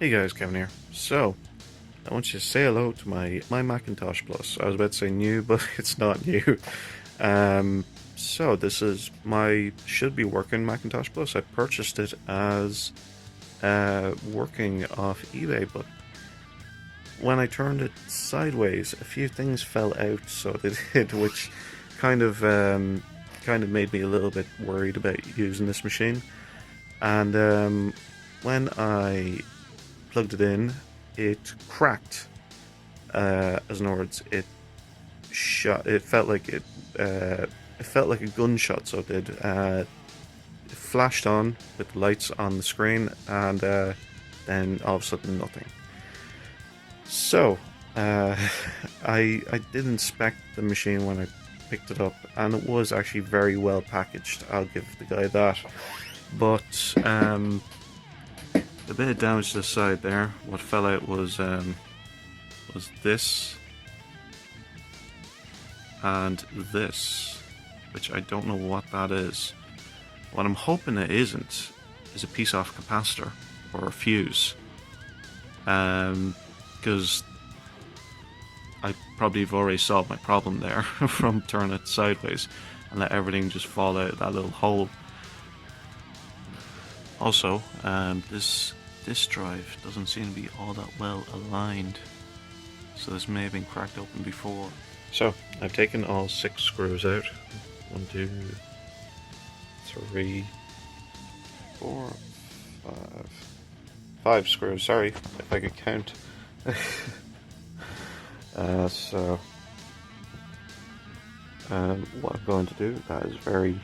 Hey guys, Kevin here. So, I want you to say hello to my Macintosh Plus. I was about to say new, but it's not new. So this is my should be working Macintosh Plus. I purchased it as working off eBay, but when I turned it sideways, a few things fell out, so they did, which kind of made me a little bit worried about using this machine. And when I plugged it in, it cracked. As in other words, it shot. It felt like it felt like a gunshot. So it did. It flashed on with the lights on the screen, and then all of a sudden nothing. So I did inspect the machine when I picked it up, and it was actually very well packaged. I'll give the guy that. But a bit of damage to the side there. What fell out was this and this, which I don't know what that is. What I'm hoping it isn't is a piece off capacitor or a fuse, because I probably have already solved my problem there from turning it sideways and let everything just fall out of that little hole. Also, this drive doesn't seem to be all that well aligned, so this may have been cracked open before. So, I've taken all 6 screws out. 1, 2, 3, 4, 5. 5 screws, sorry, if I could count. So, what I'm going to do, that is very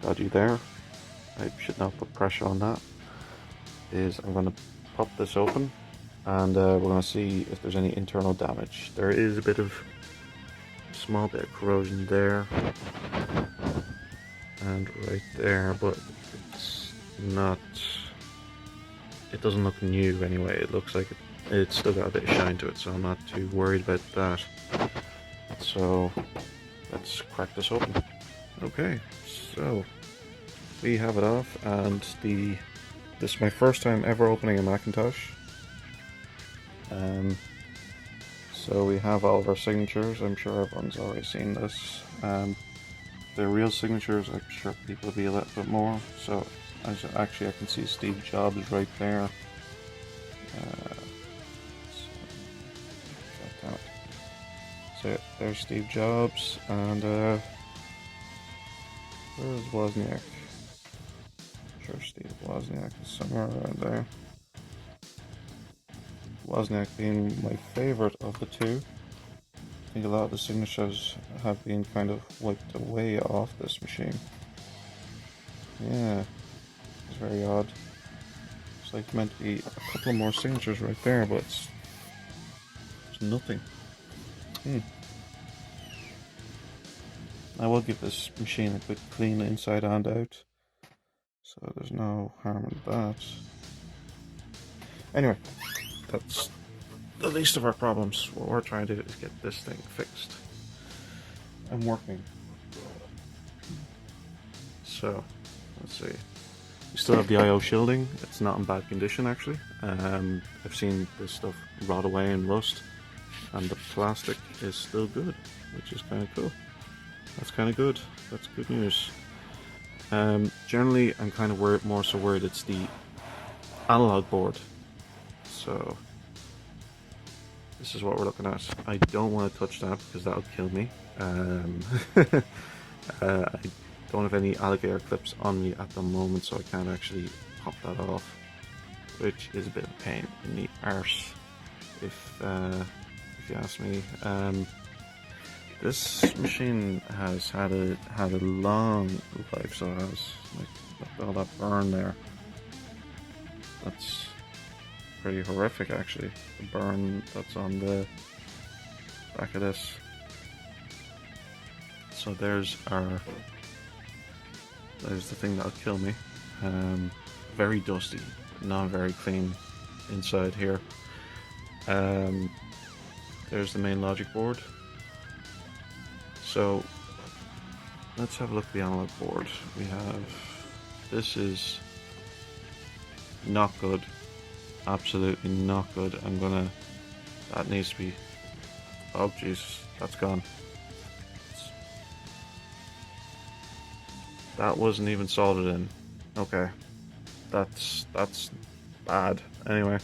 dodgy there. I should not put pressure on that. Is I'm going to pop this open, and we're going to see if there's any internal damage. There is a small bit of corrosion there and right there, but it's not. It doesn't look new anyway. It looks like it's still got a bit of shine to it, so I'm not too worried about that. So let's crack this open. Okay, so we have it off, and this is my first time ever opening a Macintosh. So we have all of our signatures. I'm sure everyone's already seen this. The real signatures, I'm sure people will be a little bit more. So actually I can see Steve Jobs right there. So yeah, there's Steve Jobs, and where's Wozniak? I'm sure Steve Wozniak is somewhere around there. Wozniak being my favourite of the two. I think a lot of the signatures have been kind of wiped away off this machine. Yeah, it's very odd. It's like meant to be a couple more signatures right there, but there's nothing. I will give this machine a good clean inside and out, so there's no harm in that. Anyway, that's the least of our problems. What we're trying to do is get this thing fixed and working. So, let's see. We still have the I/O shielding. It's not in bad condition actually. I've seen this stuff rot away and rust, and the plastic is still good, which is kind of cool. That's kind of good. That's good news. Generally, I'm kind of more so worried it's the analog board. So this is what we're looking at. I don't want to touch that because that'll kill me. I don't have any alligator clips on me at the moment, so I can't actually pop that off, which is a bit of a pain in the arse, if you ask me. This machine has had a long life, so it has, like, look at all that burn there. That's pretty horrific actually, the burn that's on the back of this. So there's the thing that'll kill me. Very dusty, not very clean inside here. There's the main logic board. So let's have a look at the analog board. We have, this is not good. absolutely not good. That needs to be, oh Jesus, that's gone. That wasn't even soldered in. Okay, that's bad. Anyway,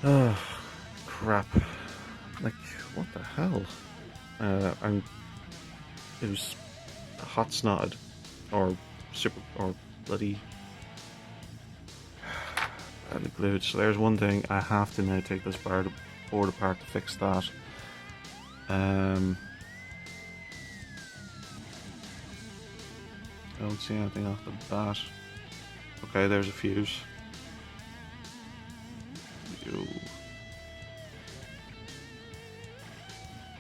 oh crap! Like what the hell? It was hot snotted or super or bloody badly glued. So there's one thing. I have to now take this board apart to fix that. I don't see anything off the bat. Okay, there's a fuse. Ew.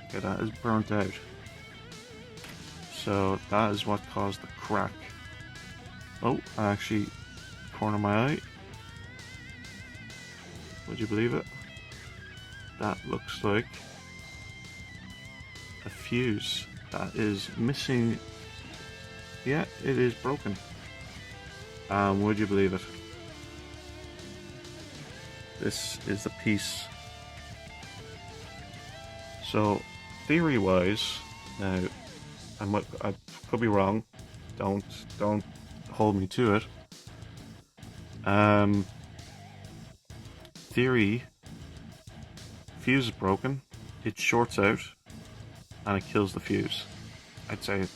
Okay, that is burnt out. So that is what caused the crack. Oh, I actually corner my eye. Would you believe it? That looks like a fuse that is missing. Yeah, it is broken. Would you believe it? This is the piece. So, theory-wise, now I could be wrong. Don't hold me to it. Theory: fuse is broken. It shorts out, and it kills the fuse. I'd say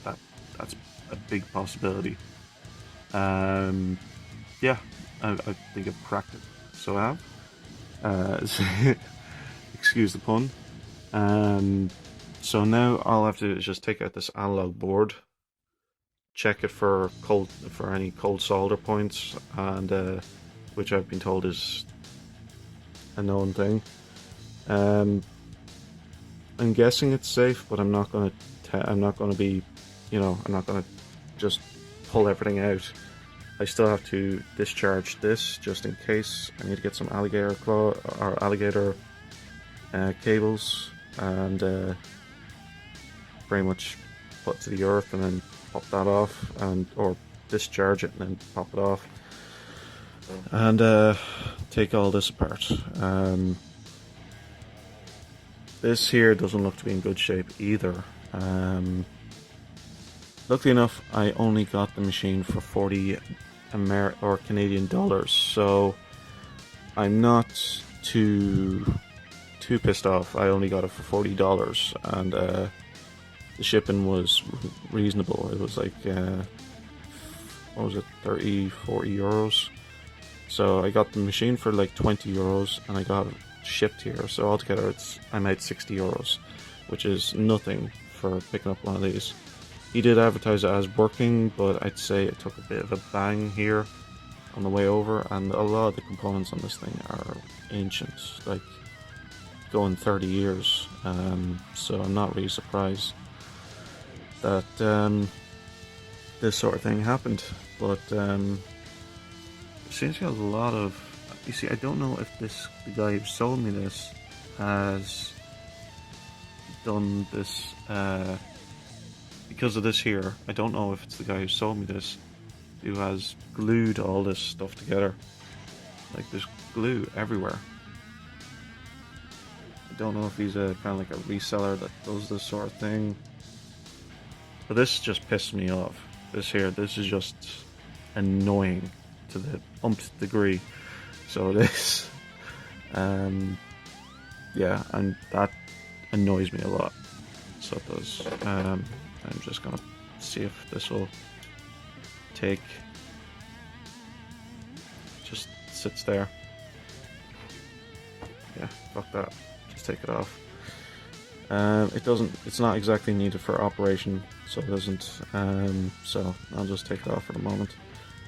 that's a big possibility. Yeah, I think I've cracked it. So I have. Excuse the pun. So now all I have to do is just take out this analog board, check it for any cold solder points, and which I've been told is a known thing. I'm guessing it's safe, but I'm not gonna be, I'm not gonna just pull everything out. I still have to discharge this just in case. I need to get some alligator claw or alligator cables and pretty much put to the earth and then pop that off, or discharge it and then pop it off, and take all this apart. This here doesn't look to be in good shape either. Luckily enough, I only got the machine for 40 Canadian dollars, so I'm not too pissed off. I only got it for $40, and the shipping was reasonable. It was like what was it, 30-40 euros. So I got the machine for like 20 euros, and I got it shipped here. So altogether, I made 60 euros, which is nothing for picking up one of these. He did advertise it as working, but I'd say it took a bit of a bang here on the way over, and a lot of the components on this thing are ancient, like going 30 years. So I'm not really surprised that this sort of thing happened. But it seems to have a lot of. You see, I don't know if the guy who sold me this has done this. Because of this here, I don't know if it's the guy who sold me this who has glued all this stuff together. Like, there's glue everywhere. I don't know if he's a kind of like a reseller that does this sort of thing. But this just pissed me off. This is just annoying to the umpth degree. So this, yeah, and that annoys me a lot. So it does. I'm just gonna see if this will take. Just sits there. Yeah, fuck that. Just take it off. It's not exactly needed for operation, so it doesn't. So I'll just take it off for the moment,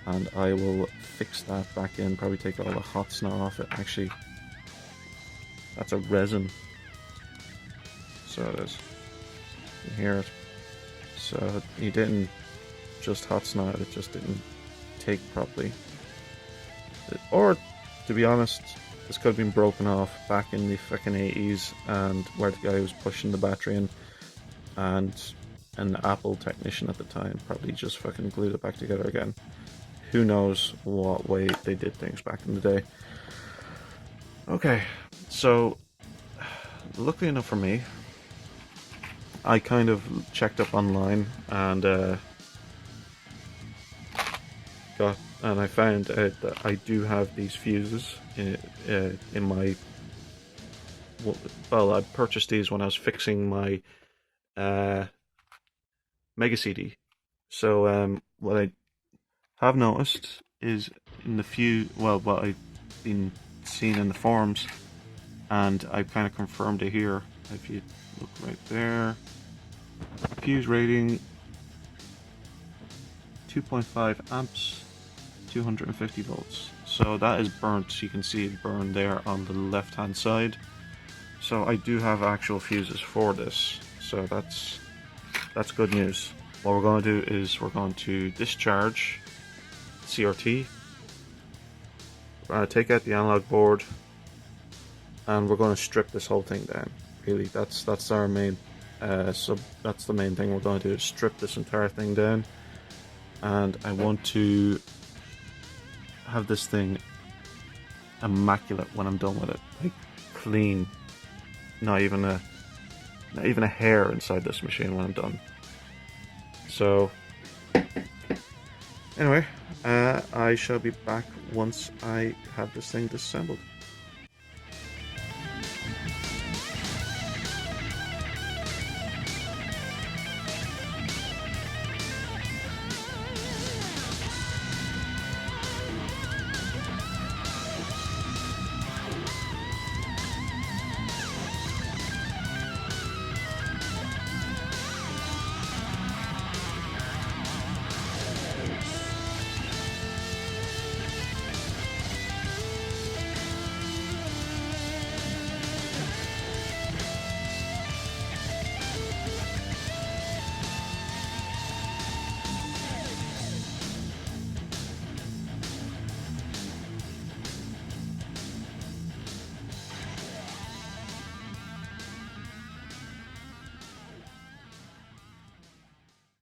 and I will fix that back in. Probably take all the hot snot off it. Actually, that's a resin. So it is. You can hear it. So he didn't just hot snot it, just didn't take properly. Or, to be honest, this could have been broken off back in the fucking 80s, and where the guy was pushing the battery in, and an Apple technician at the time probably just fucking glued it back together again. who knows what way they did things back in the day. Okay, so luckily enough for me, I kind of checked up online and I found out that I do have these fuses in my. Well, I purchased these when I was fixing my Mega CD. So what I have noticed is in the what I've been seeing in the forums, and I've kind of confirmed it here. If you look right there, fuse rating 2.5 amps, 250 volts. So that is burnt. You can see it burned there on the left hand side. So I do have actual fuses for this. So that's good news. What we're going to do is we're going to discharge CRT. We're going to take out the analog board, and we're going to strip this whole thing down. Really, that's our main. So that's the main thing we're going to do, is strip this entire thing down. And I want to have this thing immaculate when I'm done with it, like clean. Not even a hair inside this machine when I'm done. So anyway, I shall be back once I have this thing disassembled.